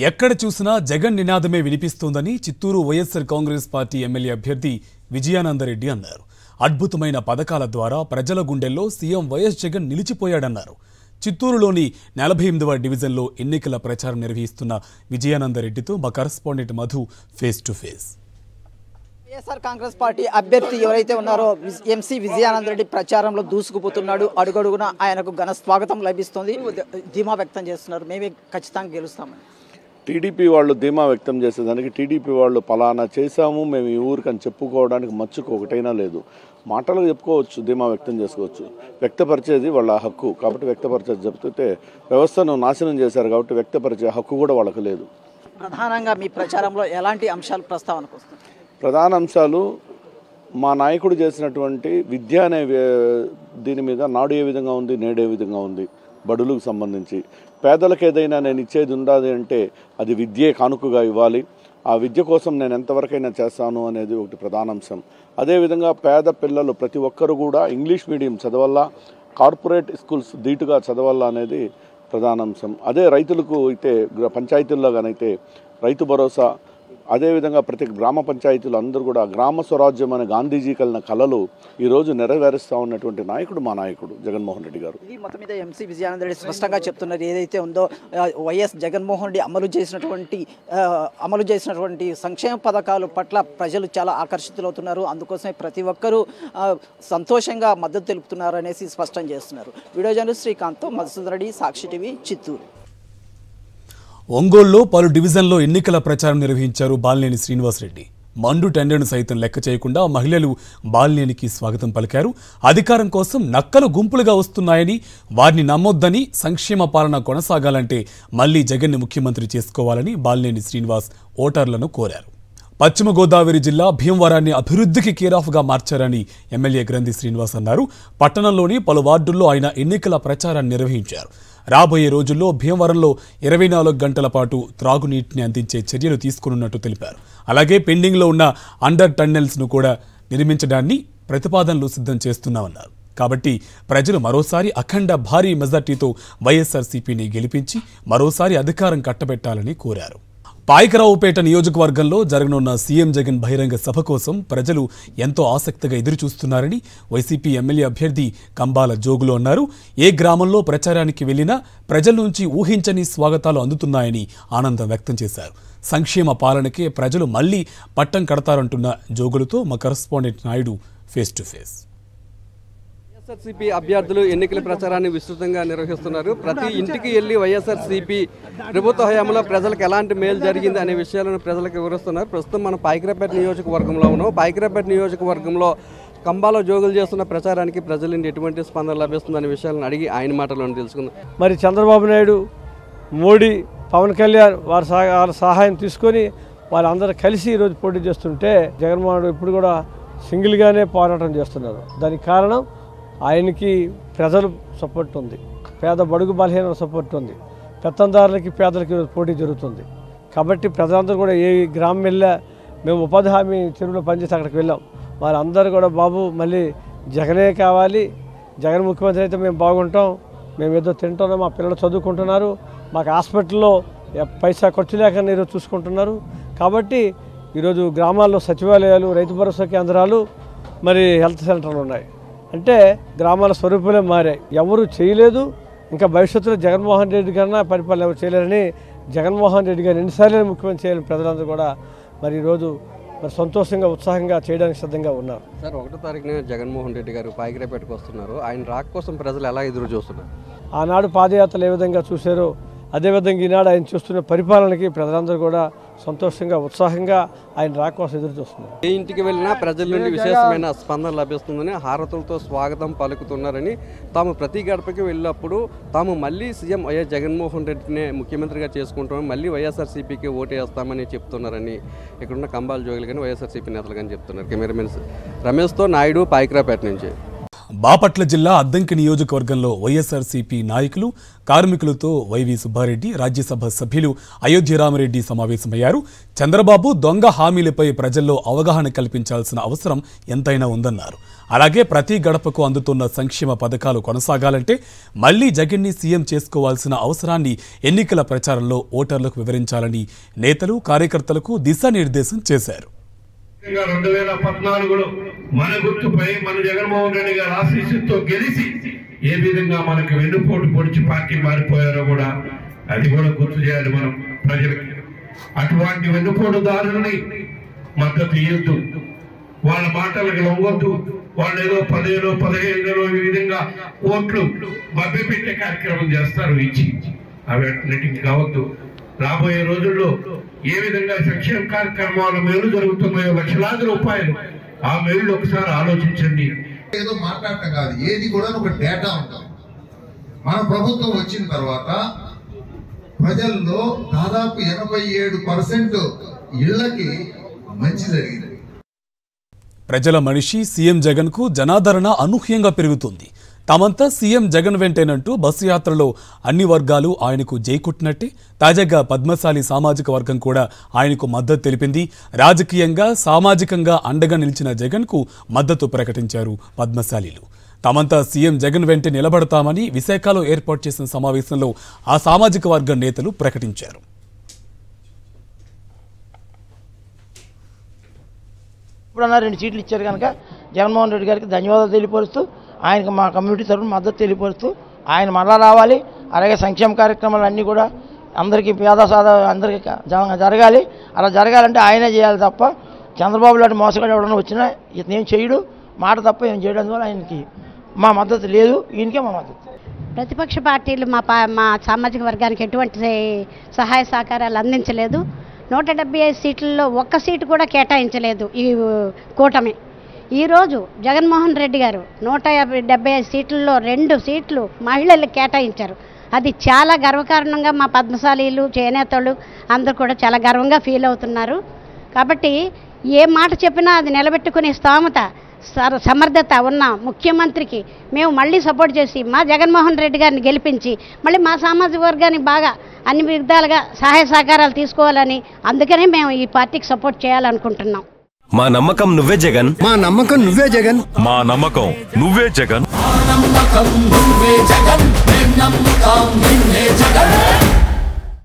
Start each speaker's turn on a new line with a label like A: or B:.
A: ఎక్కడ చూసినా Jagan నినాదమే వినిపిస్తోందని Chittoor YSR Congress party MLA అభ్యర్థి విజయానందరెడ్డి అన్నారు. అద్భుతమైన పథకాల ద్వారా ప్రజల గుండెల్లో సీఎం వైఎస్ జగన్ నిలిచిపోయాడన్నారు. చిత్తూరులోని 48వ డివిజన్లో ఎన్నికల ప్రచారం నిర్వహిస్తున్న విజయానందరెడ్డితో మా correspondent Madhu face to face.
B: YSR Congress party అభ్యర్థి ఎవరైతే ఉన్నారో ఎంసీ విజయానందరెడ్డి ప్రచారంలో దూసుకుపోతున్నాడు. అడుగడుగున ఆయనకు ఘన స్వాగతం లభిస్తుంది. ధీమా వ్యక్తం చేస్తున్నారు, మేమే ఖచ్చితంగా గెలుస్తామని.
C: టీడీపీ వాళ్ళు ధీమా వ్యక్తం చేసేదానికి టీడీపీ వాళ్ళు పలానా చేశాము మేము ఈ ఊరికి అని చెప్పుకోవడానికి మచ్చుకు ఒకటైనా లేదు. మాటలు చెప్పుకోవచ్చు, ధీమా వ్యక్తం చేసుకోవచ్చు, వ్యక్తపరిచేది వాళ్ళ హక్కు. కాబట్టి వ్యక్తపరిచేది చెప్తే వ్యవస్థను నాశనం చేశారు కాబట్టి వ్యక్తపరిచే హక్కు కూడా వాళ్ళకు లేదు.
B: ప్రధానంగా మీ ప్రచారంలో ఎలాంటి అంశాలు ప్రస్తావనకు వస్తాయి?
C: ప్రధాన అంశాలు మా నాయకుడు చేసినటువంటి విద్య అనే దీని మీద నాడు ఏ విధంగా ఉంది, నేడు ఏ విధంగా ఉంది, బడులకు సంబంధించి పేదలకు ఏదైనా నేను ఇచ్చేది ఉండాలి అంటే అది విద్యే కానుకగా ఇవ్వాలి. ఆ విద్య కోసం నేను ఎంతవరకైనా చేస్తాను అనేది ఒకటి ప్రధాన అంశం. అదేవిధంగా పేద పిల్లలు ప్రతి ఒక్కరు కూడా ఇంగ్లీష్ మీడియం చదవాలా, కార్పొరేట్ స్కూల్స్ ధీటుగా చదవాలా అనేది ప్రధాన అంశం. అదే రైతులకు అయితే పంచాయతీల్లో కానైతే రైతు భరోసా, అదేవిధంగా ప్రతి గ్రామ పంచాయతీలు అందరూ కూడా గ్రామ స్వరాజ్యం అనే గాంధీజీ కలిగిన కళలు ఈరోజు నెరవేరుస్తూ ఉన్నటువంటి నాయకుడు మా నాయకుడు జగన్మోహన్ రెడ్డి గారు.
B: ఇది మొత్తం మీద ఎంసీ విజయానందరెడ్డి స్పష్టంగా చెప్తున్నారు. ఏదైతే ఉందో వైఎస్ జగన్మోహన్ రెడ్డి అమలు చేసినటువంటి సంక్షేమ పథకాల పట్ల ప్రజలు చాలా ఆకర్షితులవుతున్నారు. అందుకోసమే ప్రతి ఒక్కరూ సంతోషంగా మద్దతు తెలుపుతున్నారు అనేసి స్పష్టం చేస్తున్నారు. వీడియో జర్నలిస్ట్ శ్రీకాంత్తో మధుసూదన్ రెడ్డి, సాక్షి టీవీ, చిత్తూరు.
A: ఒంగోలులో పలు డివిజన్లో ఎన్నికల ప్రచారం నిర్వహించారు బాలినేని శ్రీనివాసరెడ్డి. మండు టెండర్ను సైతం లెక్క చేయకుండా మహిళలు బాలినేనికి స్వాగతం పలికారు. అధికారం కోసం నక్కలు గుంపులుగా వస్తున్నాయని, వారిని నమ్మొద్దని, సంక్షేమ పాలన కొనసాగాలంటే మళ్లీ జగన్ని ముఖ్యమంత్రి చేసుకోవాలని బాలినేని శ్రీనివాస్ ఓటర్లను కోరారు. పశ్చిమ గోదావరి జిల్లా భీమవరాన్ని అభివృద్ధికి కేరాఫ్గా మార్చారని ఎమ్మెల్యే గ్రంథి శ్రీనివాస్ అన్నారు. పట్టణంలోని పలు వార్డుల్లో ఆయన ఎన్నికల ప్రచారాన్ని నిర్వహించారు. రాబోయే రోజుల్లో భీమవరంలో 24 గంటల పాటు త్రాగునీటిని అందించే చర్యలు తీసుకున్నట్టు తెలిపారు. అలాగే పెండింగ్లో ఉన్న అండర్ టన్నెల్స్ను కూడా నిర్మించడాన్ని ప్రతిపాదనలు సిద్ధం చేస్తున్నామన్నారు. కాబట్టి ప్రజలు మరోసారి అఖండ భారీ మెజార్టీతో వైఎస్ఆర్సీపీని గెలిపించి మరోసారి అధికారం కట్టబెట్టాలని కోరారు. పాయకరావుపేట నియోజకవర్గంలో జరగనున్న సీఎం జగన్ బహిరంగ సభ కోసం ప్రజలు ఎంతో ఆసక్తిగా ఎదురుచూస్తున్నారని వైసీపీ ఎమ్మెల్యే అభ్యర్థి కంబాల జోగులు అన్నారు. ఏ గ్రామంలో ప్రచారానికి వెళ్లినా ప్రజల నుంచి ఊహించని స్వాగతాలు అందుతున్నాయని ఆనందం వ్యక్తం చేశారు. సంక్షేమ పాలనకే ప్రజలు మళ్లీ పట్టం కడతారంటున్న జోగులతో మా correspondent Naidu face to face.
D: YSRCP అభ్యర్థులు ఎన్నికల ప్రచారాన్ని విస్తృతంగా నిర్వహిస్తున్నారు. ప్రతి ఇంటికి వెళ్లి వైఎస్ఆర్సీపీ ప్రభుత్వ హయాంలో ప్రజలకు ఎలాంటి మేలు జరిగింది అనే విషయాలను ప్రజలకు వివరిస్తున్నారు. ప్రస్తుతం మనం పాయకరావుపేట నియోజకవర్గంలో ఉన్నాం. పాయకరావుపేట నియోజకవర్గంలో కంబాలో జోగులు చేస్తున్న ప్రచారానికి ప్రజల నుండి ఎటువంటి స్పందన లభిస్తుందనే విషయాలను అడిగి ఆయన మాటలను తెలుసుకుందాం.
E: మరి చంద్రబాబు నాయుడు, మోడీ, పవన్ కళ్యాణ్ వారి సహాయం తీసుకొని వాళ్ళందరూ కలిసి ఈరోజు పోటీ చేస్తుంటే జగన్మోహన్ రెడ్డి ఇప్పుడు కూడా సింగిల్గానే పోరాటం చేస్తున్నారు. దానికి కారణం ఆయనకి ప్రజలు సపోర్ట్ ఉంది, పేద బడుగు బలహీన సపోర్ట్ ఉంది, పెత్తందారులకి పేదలకి పోటీ జరుగుతుంది. కాబట్టి ప్రజలందరూ కూడా ఏ గ్రామం వెళ్ళా, మేము ఉపాధి హామీ చెరువులో పనిచేసి అక్కడికి వెళ్ళాం. వారందరూ కూడా బాబు మళ్ళీ జగనే కావాలి, జగన్ ముఖ్యమంత్రి అయితే మేము బాగుంటాం, మేము ఏదో తింటున్నాం, మా పిల్లలు చదువుకుంటున్నారు, మాకు హాస్పిటల్లో పైసా ఖర్చు లేక ఈరోజు చూసుకుంటున్నారు. కాబట్టి ఈరోజు గ్రామాల్లో సచివాలయాలు, రైతు భరోసా కేంద్రాలు, మరి హెల్త్ సెంటర్లు ఉన్నాయి. అంటే గ్రామాల స్వరూపులే మారాయి. ఎవరు చేయలేదు, ఇంకా భవిష్యత్తులో జగన్మోహన్ రెడ్డి కన్నా పరిపాలన ఎవరు చేయలేరని జగన్మోహన్ రెడ్డి గారు ఎన్నిసార్లు ముఖ్యమంత్రి చేయాలని ప్రజలందరూ కూడా మరి ఈరోజు మరి సంతోషంగా, ఉత్సాహంగా చేయడానికి సిద్ధంగా ఉన్నారు.
D: సార్, 1వ తారీఖున జగన్మోహన్ రెడ్డి గారు పాయకరావుపేటకు వస్తున్నారు. ఆయన రాక కోసం ప్రజలు ఎలా ఎదురు చూస్తున్నారు?
E: ఆనాడు పాదయాత్రలు ఏ విధంగా చూశారో అదేవిధంగా ఈనాడు ఆయన చూస్తున్న పరిపాలనకి ప్రజలందరూ కూడా సంతోషంగా, ఉత్సాహంగా ఆయన రాక కోసం ఎదురు చూస్తున్నారు.
D: ఏ ఇంటికి వెళ్ళినా ప్రజల నుండి విశేషమైన స్పందన లభిస్తుందని, హారతులతో స్వాగతం పలుకుతున్నారని, తాము ప్రతి గడపకి వెళ్ళినప్పుడు తాము మళ్ళీ సీఎం వైఎస్ జగన్మోహన్ రెడ్డిని ముఖ్యమంత్రిగా చేసుకుంటామని, మళ్ళీ వైఎస్ఆర్సీపీకి ఓటు వేస్తామని చెప్తున్నారని ఇక్కడున్న కంబాల జోగులు కానీ వైఎస్ఆర్సీపీ నేతలు కానీ చెప్తున్నారు. కెమెరామెన్ రమేష్తో నాయుడు, పాయకరావుపేట నుంచి.
A: బాపట్ల జిల్లా అద్దంకి నియోజకవర్గంలో వైఎస్ఆర్సీపీ నాయకులు, కార్మికులతో వైవి సుబ్బారెడ్డి, రాజ్యసభ సభ్యులు అయోధ్య రామరెడ్డి సమావేశమయ్యారు. చంద్రబాబు దొంగ హామీలపై ప్రజల్లో అవగాహన కల్పించాల్సిన అవసరం ఎంతైనా ఉందన్నారు. అలాగే ప్రతి గడపకు అందుతున్న సంక్షేమ పథకాలు కొనసాగాలంటే మళ్లీ జగన్ని సీఎం చేసుకోవాల్సిన అవసరాన్ని ఎన్నికల ప్రచారంలో ఓటర్లకు వివరించాలని నేతలు కార్యకర్తలకు దిశానిర్దేశం చేశారు.
F: 2014లో మన గుర్తుపై మన జగన్మోహన్ రెడ్డి గారి ఆశీస్సుతో గెలిచి ఏ విధంగా మనకు వెన్నుపోటు పొడిచి పార్టీ మారిపోయారో కూడా అది కూడా గుర్తు చేయాలి మనం ప్రజలకి. అటువంటి వెన్నుపోటుదారులని మద్దతు ఇవ్వద్దు, వాళ్ళ మాటలకు లొంగొద్దు. వాళ్ళు ఏదో 10 15 ఈ విధంగా ఓట్లు మభ్యపెట్టే కార్యక్రమం చేస్తారు ఇచ్చి, అవి అన్నిటికీ కావద్దు. రాబోయే రోజుల్లో ఏ విధంగా సంక్షేమ కార్యక్రమాలు మేలు జరుగుతున్నాయో లక్షలాది రూపాయలు, ఆ మేలు ఒకసారి ఆలోచించండి.
G: ఏదో మాట్లాడటం కాదు, ఏది కూడా ఒక డేటా ఉంటుంది. మన ప్రభుత్వం వచ్చిన తర్వాత ప్రజల్లో దాదాపు 87% ఇళ్లకి మంచి జరిగింది.
A: ప్రజల మనిషి సీఎం జగన్ కు జనాదరణ అనూహ్యంగా పెరుగుతుంది. తామంతా సీఎం జగన్ వెంటేనంటూ బస్సు యాత్రలో అన్ని వర్గాలు ఆయనకు జైకొట్టినట్టే తాజాగా పద్మశాలి సామాజిక వర్గం కూడా ఆయనకు మద్దతు తెలిపింది. రాజకీయంగా సామాజికంగా అండగా నిలిచిన జగన్ కు మద్దతు ప్రకటించారు పద్మశాలీలు. తామంతా సీఎం జగన్ వెంటే నిలబడతామని విశాఖలో ఏర్పాటు చేసిన సమావేశంలో ఆ సామాజిక వర్గం నేతలు ప్రకటించారు.
H: ఇప్పుడన్నా 2 సీట్లు ఇచ్చారు కనుక జగన్మోహన్ రెడ్డి గారికి ధన్యవాదాలు తెలియపరుస్తూ, ఆయనకు మా కమ్యూనిటీ తరఫున మద్దతు తెలియపరుస్తూ ఆయన మళ్ళా రావాలి. అలాగే సంక్షేమ కార్యక్రమాలు అన్నీ కూడా అందరికీ పేద సాదా అందరికీ జరగాలి. అలా జరగాలంటే ఆయనే చేయాలి తప్ప చంద్రబాబు లాంటి మోసగాడు ఎవడన్నా వచ్చినా ఇతనేం చేయడు, మాట తప్ప ఏం చేయడం వల్ల ఆయనకి మా మద్దతు లేదు, ఈయనకే మా మద్దతు.
I: ప్రతిపక్ష పార్టీలు మా సామాజిక వర్గానికి ఎటువంటి సహాయ సహకారాలు అందించలేదు. 175 సీట్లలో ఒక్క సీటు కూడా కేటాయించలేదు ఈ కూటమి. ఈరోజు జగన్మోహన్ రెడ్డి గారు 175 సీట్లలో 2 సీట్లు మహిళలకు కేటాయించారు. అది చాలా గర్వకారణంగా మా పద్మశాలీలు చేనేతలు అందరూ కూడా చాలా గర్వంగా ఫీల్ అవుతున్నారు. కాబట్టి ఏ మాట చెప్పినా అది నిలబెట్టుకునే స్తోమత సమర్థత ఉన్న ముఖ్యమంత్రికి మేము మళ్ళీ సపోర్ట్ చేసి మా జగన్మోహన్ రెడ్డి గారిని గెలిపించి మళ్ళీ మా సామాజిక వర్గానికి బాగా అన్ని విధాలుగా సహాయ సహకారాలు తీసుకోవాలని, అందుకనే మేము ఈ పార్టీకి సపోర్ట్ చేయాలనుకుంటున్నాం.
J: మా నమ్మకం నువ్వే జగన్,
K: మా నమ్మకం నువ్వే జగన్,
J: మా నమ్మకం నువ్వే జగన్.